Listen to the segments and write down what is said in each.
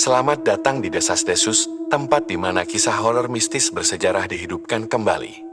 Selamat datang di Desas-Desus, tempat di mana kisah horor mistis bersejarah dihidupkan kembali.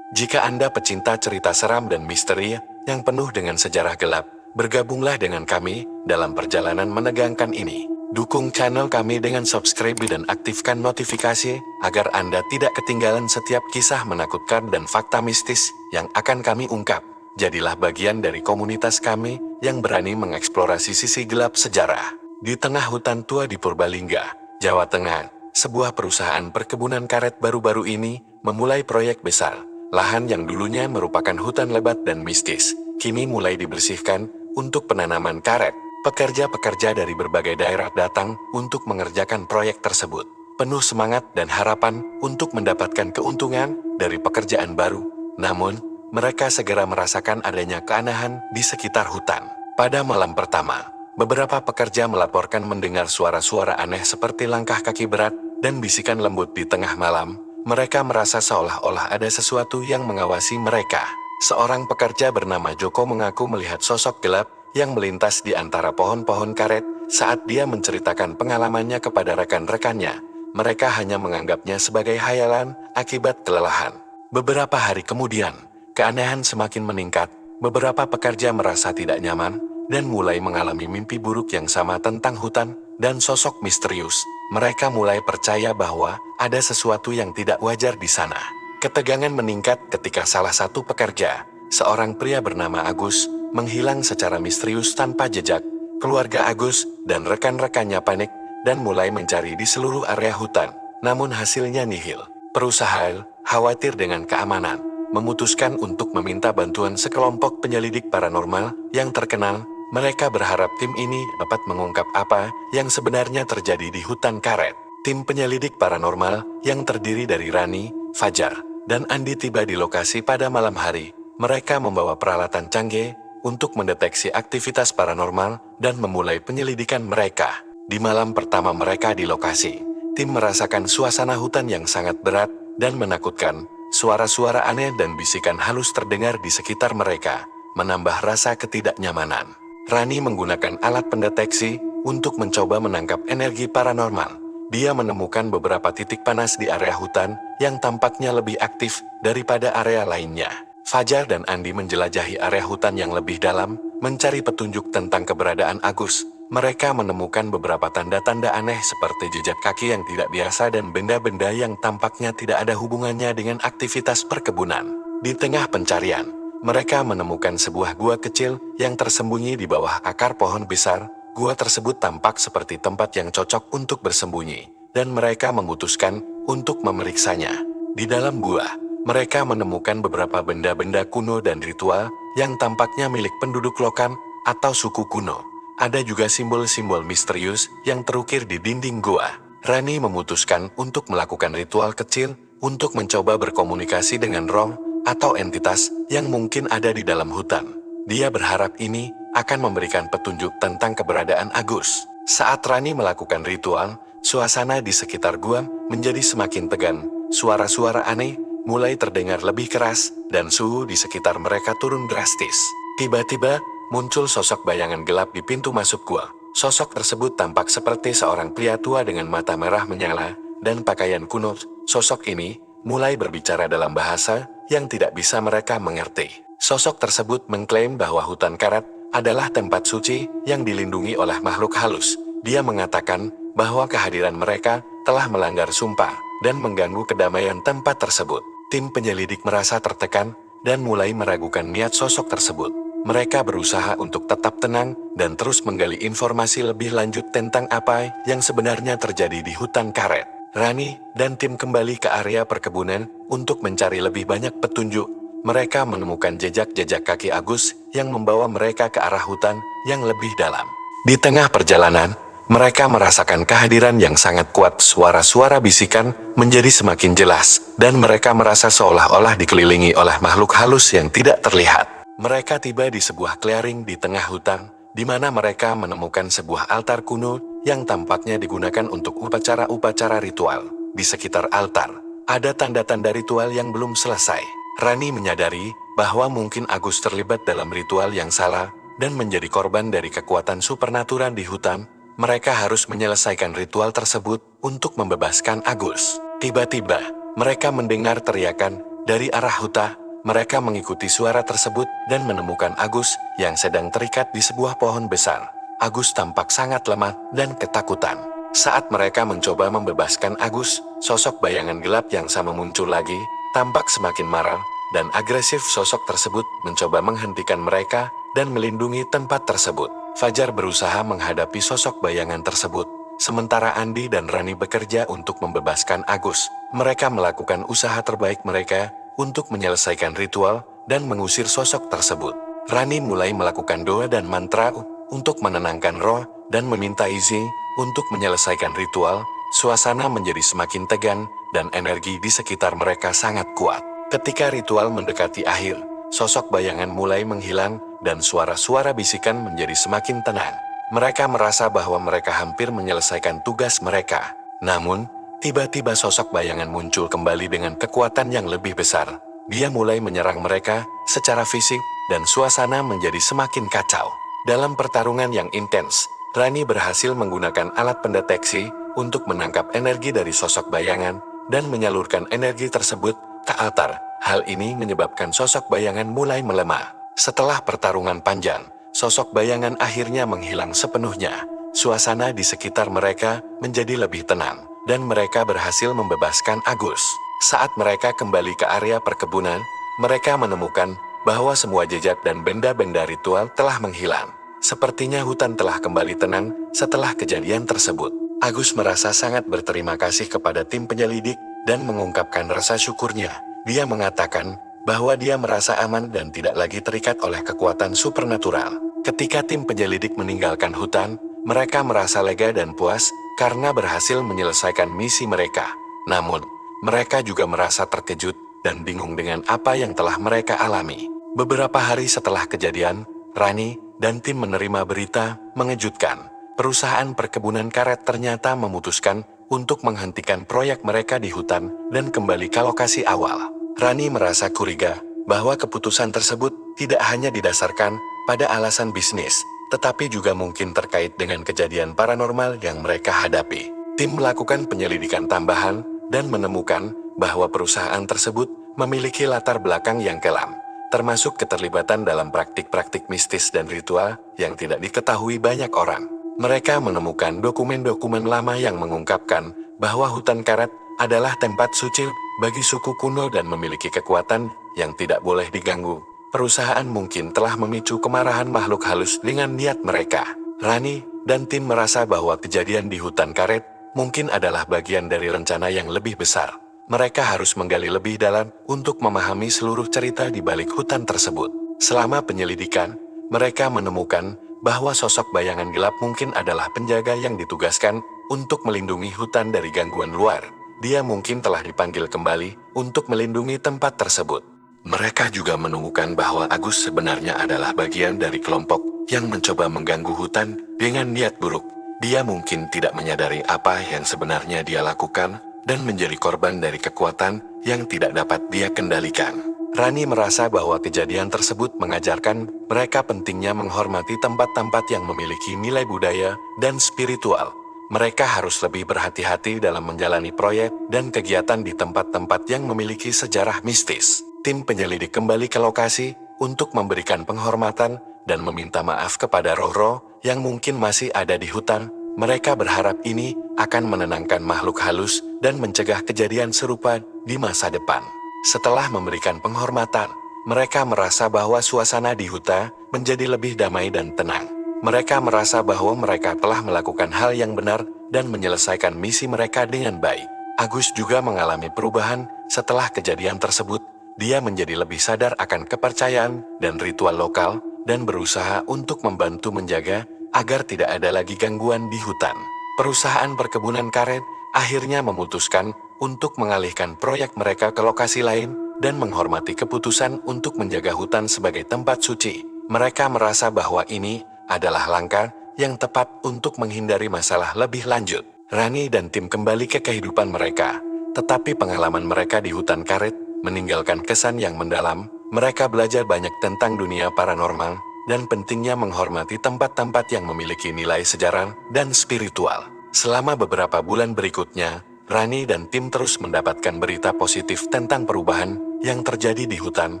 Jika Anda pecinta cerita seram dan misteri yang penuh dengan sejarah gelap, bergabunglah dengan kami dalam perjalanan menegangkan ini. Dukung channel kami dengan subscribe dan aktifkan notifikasi agar Anda tidak ketinggalan setiap kisah menakutkan dan fakta mistis yang akan kami ungkap. Jadilah bagian dari komunitas kami yang berani mengeksplorasi sisi gelap sejarah. Di tengah hutan tua di Purbalingga, Jawa Tengah, sebuah perusahaan perkebunan karet baru-baru ini memulai proyek besar. Lahan yang dulunya merupakan hutan lebat dan mistis, kini mulai dibersihkan untuk penanaman karet. Pekerja-pekerja dari berbagai daerah datang untuk mengerjakan proyek tersebut. Penuh semangat dan harapan untuk mendapatkan keuntungan dari pekerjaan baru. Namun, mereka segera merasakan adanya keanehan di sekitar hutan. Pada malam pertama, beberapa pekerja melaporkan mendengar suara-suara aneh seperti langkah kaki berat dan bisikan lembut di tengah malam. Mereka merasa seolah-olah ada sesuatu yang mengawasi mereka. Seorang pekerja bernama Joko mengaku melihat sosok gelap yang melintas di antara pohon-pohon karet. Saat dia menceritakan pengalamannya kepada rekan-rekannya, mereka hanya menganggapnya sebagai hayalan akibat kelelahan. Beberapa hari kemudian, keanehan semakin meningkat. Beberapa pekerja merasa tidak nyaman dan mulai mengalami mimpi buruk yang sama tentang hutan dan sosok misterius. Mereka mulai percaya bahwa ada sesuatu yang tidak wajar di sana. Ketegangan meningkat ketika salah satu pekerja, seorang pria bernama Agus, menghilang secara misterius tanpa jejak. Keluarga Agus dan rekan-rekannya panik dan mulai mencari di seluruh area hutan. Namun hasilnya nihil. Perusahaan, khawatir dengan keamanan, memutuskan untuk meminta bantuan sekelompok penyelidik paranormal yang terkenal. Mereka berharap tim ini dapat mengungkap apa yang sebenarnya terjadi di hutan karet. Tim penyelidik paranormal yang terdiri dari Rani, Fajar, dan Andi tiba di lokasi pada malam hari. Mereka membawa peralatan canggih untuk mendeteksi aktivitas paranormal dan memulai penyelidikan mereka. Di malam pertama mereka di lokasi, tim merasakan suasana hutan yang sangat berat dan menakutkan. Suara-suara aneh dan bisikan halus terdengar di sekitar mereka, menambah rasa ketidaknyamanan. Rani menggunakan alat pendeteksi untuk mencoba menangkap energi paranormal. Dia menemukan beberapa titik panas di area hutan yang tampaknya lebih aktif daripada area lainnya. Fajar dan Andi menjelajahi area hutan yang lebih dalam, mencari petunjuk tentang keberadaan Agus. Mereka menemukan beberapa tanda-tanda aneh seperti jejak kaki yang tidak biasa dan benda-benda yang tampaknya tidak ada hubungannya dengan aktivitas perkebunan. Di tengah pencarian, mereka menemukan sebuah gua kecil yang tersembunyi di bawah akar pohon besar. Gua tersebut tampak seperti tempat yang cocok untuk bersembunyi, dan mereka memutuskan untuk memeriksanya. Di dalam gua, mereka menemukan beberapa benda-benda kuno dan ritual yang tampaknya milik penduduk lokal atau suku kuno. Ada juga simbol-simbol misterius yang terukir di dinding gua. Rani memutuskan untuk melakukan ritual kecil untuk mencoba berkomunikasi dengan roh atau entitas yang mungkin ada di dalam hutan. Dia berharap ini akan memberikan petunjuk tentang keberadaan Agus. Saat Rani melakukan ritual, suasana di sekitar gua menjadi semakin tegang. Suara-suara aneh mulai terdengar lebih keras, dan suhu di sekitar mereka turun drastis. Tiba-tiba, muncul sosok bayangan gelap di pintu masuk gua. Sosok tersebut tampak seperti seorang pria tua dengan mata merah menyala, dan pakaian kuno. Sosok ini mulai berbicara dalam bahasa yang tidak bisa mereka mengerti. Sosok tersebut mengklaim bahwa hutan karet adalah tempat suci yang dilindungi oleh makhluk halus. Dia mengatakan bahwa kehadiran mereka telah melanggar sumpah dan mengganggu kedamaian tempat tersebut. Tim penyelidik merasa tertekan dan mulai meragukan niat sosok tersebut. Mereka berusaha untuk tetap tenang dan terus menggali informasi lebih lanjut tentang apa yang sebenarnya terjadi di hutan karet. Rani dan tim kembali ke area perkebunan untuk mencari lebih banyak petunjuk. Mereka menemukan jejak-jejak kaki Agus yang membawa mereka ke arah hutan yang lebih dalam. Di tengah perjalanan, mereka merasakan kehadiran yang sangat kuat. Suara-suara bisikan menjadi semakin jelas, dan mereka merasa seolah-olah dikelilingi oleh makhluk halus yang tidak terlihat. Mereka tiba di sebuah clearing di tengah hutan, di mana mereka menemukan sebuah altar kuno yang tampaknya digunakan untuk upacara-upacara ritual. Di sekitar altar, ada tanda-tanda ritual yang belum selesai. Rani menyadari bahwa mungkin Agus terlibat dalam ritual yang salah dan menjadi korban dari kekuatan supernatural di hutan. mereka harus menyelesaikan ritual tersebut untuk membebaskan Agus. Tiba-tiba, mereka mendengar teriakan dari arah hutan. Mereka mengikuti suara tersebut dan menemukan Agus yang sedang terikat di sebuah pohon besar. Agus tampak sangat lemah dan ketakutan. Saat mereka mencoba membebaskan Agus, sosok bayangan gelap yang sama muncul lagi, tampak semakin marah dan agresif. Sosok tersebut mencoba menghentikan mereka dan melindungi tempat tersebut. Fajar berusaha menghadapi sosok bayangan tersebut, sementara Andi dan Rani bekerja untuk membebaskan Agus. Mereka melakukan usaha terbaik mereka untuk menyelesaikan ritual dan mengusir sosok tersebut. Rani mulai melakukan doa dan mantra untuk menenangkan roh dan meminta izin untuk menyelesaikan ritual. Suasana menjadi semakin tegang dan energi di sekitar mereka sangat kuat. Ketika ritual mendekati akhir, sosok bayangan mulai menghilang dan suara-suara bisikan menjadi semakin tenang. Mereka merasa bahwa mereka hampir menyelesaikan tugas mereka. Namun, tiba-tiba sosok bayangan muncul kembali dengan kekuatan yang lebih besar. Dia mulai menyerang mereka secara fisik dan suasana menjadi semakin kacau. Dalam pertarungan yang intens, Rani berhasil menggunakan alat pendeteksi untuk menangkap energi dari sosok bayangan dan menyalurkan energi tersebut ke altar. Hal ini menyebabkan sosok bayangan mulai melemah. Setelah pertarungan panjang, sosok bayangan akhirnya menghilang sepenuhnya. Suasana di sekitar mereka menjadi lebih tenang, dan mereka berhasil membebaskan Agus. Saat mereka kembali ke area perkebunan, mereka menemukan bahwa semua jejak dan benda-benda ritual telah menghilang. Sepertinya hutan telah kembali tenang setelah kejadian tersebut. Agus merasa sangat berterima kasih kepada tim penyelidik dan mengungkapkan rasa syukurnya. Dia mengatakan bahwa dia merasa aman dan tidak lagi terikat oleh kekuatan supernatural. Ketika tim penyelidik meninggalkan hutan, mereka merasa lega dan puas karena berhasil menyelesaikan misi mereka. Namun, mereka juga merasa terkejut dan bingung dengan apa yang telah mereka alami. Beberapa hari setelah kejadian, Rani dan tim menerima berita mengejutkan. Perusahaan perkebunan karet ternyata memutuskan untuk menghentikan proyek mereka di hutan dan kembali ke lokasi awal. Rani merasa curiga bahwa keputusan tersebut tidak hanya didasarkan pada alasan bisnis, tetapi juga mungkin terkait dengan kejadian paranormal yang mereka hadapi. Tim melakukan penyelidikan tambahan dan menemukan bahwa perusahaan tersebut memiliki latar belakang yang kelam, termasuk keterlibatan dalam praktik-praktik mistis dan ritual yang tidak diketahui banyak orang. Mereka menemukan dokumen-dokumen lama yang mengungkapkan bahwa hutan karet adalah tempat suci bagi suku kuno dan memiliki kekuatan yang tidak boleh diganggu. Perusahaan mungkin telah memicu kemarahan makhluk halus dengan niat mereka. Rani dan tim merasa bahwa kejadian di hutan karet mungkin adalah bagian dari rencana yang lebih besar. Mereka harus menggali lebih dalam untuk memahami seluruh cerita di balik hutan tersebut. Selama penyelidikan, mereka menemukan bahwa sosok bayangan gelap mungkin adalah penjaga yang ditugaskan untuk melindungi hutan dari gangguan luar. Dia mungkin telah dipanggil kembali untuk melindungi tempat tersebut. Mereka juga menemukan bahwa Agus sebenarnya adalah bagian dari kelompok yang mencoba mengganggu hutan dengan niat buruk. Dia mungkin tidak menyadari apa yang sebenarnya dia lakukan dan menjadi korban dari kekuatan yang tidak dapat dia kendalikan. Rani merasa bahwa kejadian tersebut mengajarkan mereka pentingnya menghormati tempat-tempat yang memiliki nilai budaya dan spiritual. Mereka harus lebih berhati-hati dalam menjalani proyek dan kegiatan di tempat-tempat yang memiliki sejarah mistis. Tim penyelidik kembali ke lokasi untuk memberikan penghormatan dan meminta maaf kepada roh-roh yang mungkin masih ada di hutan. Mereka berharap ini akan menenangkan makhluk halus dan mencegah kejadian serupa di masa depan. Setelah memberikan penghormatan, mereka merasa bahwa suasana di hutan menjadi lebih damai dan tenang. Mereka merasa bahwa mereka telah melakukan hal yang benar dan menyelesaikan misi mereka dengan baik. Agus juga mengalami perubahan setelah kejadian tersebut. Dia menjadi lebih sadar akan kepercayaan dan ritual lokal dan berusaha untuk membantu menjaga agar tidak ada lagi gangguan di hutan. Perusahaan perkebunan karet akhirnya memutuskan untuk mengalihkan proyek mereka ke lokasi lain dan menghormati keputusan untuk menjaga hutan sebagai tempat suci. Mereka merasa bahwa ini adalah langkah yang tepat untuk menghindari masalah lebih lanjut. Rani dan tim kembali ke kehidupan mereka, tetapi pengalaman mereka di hutan karet meninggalkan kesan yang mendalam. Mereka belajar banyak tentang dunia paranormal dan pentingnya menghormati tempat-tempat yang memiliki nilai sejarah dan spiritual. Selama beberapa bulan berikutnya, Rani dan tim terus mendapatkan berita positif tentang perubahan yang terjadi di hutan.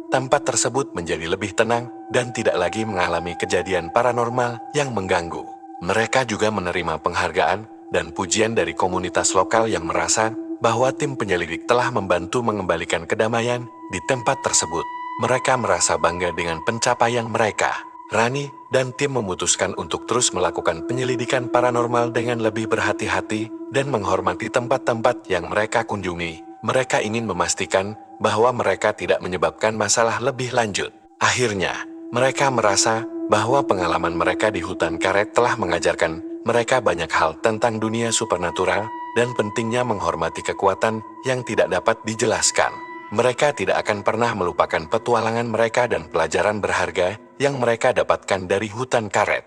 Tempat tersebut menjadi lebih tenang dan tidak lagi mengalami kejadian paranormal yang mengganggu. Mereka juga menerima penghargaan dan pujian dari komunitas lokal yang merasa bahwa tim penyelidik telah membantu mengembalikan kedamaian di tempat tersebut. Mereka merasa bangga dengan pencapaian mereka. Rani dan tim memutuskan untuk terus melakukan penyelidikan paranormal dengan lebih berhati-hati dan menghormati tempat-tempat yang mereka kunjungi. Mereka ingin memastikan bahwa mereka tidak menyebabkan masalah lebih lanjut. Akhirnya, mereka merasa bahwa pengalaman mereka di hutan karet telah mengajarkan mereka banyak hal tentang dunia supernatural dan pentingnya menghormati kekuatan yang tidak dapat dijelaskan. Mereka tidak akan pernah melupakan petualangan mereka dan pelajaran berharga yang mereka dapatkan dari hutan karet.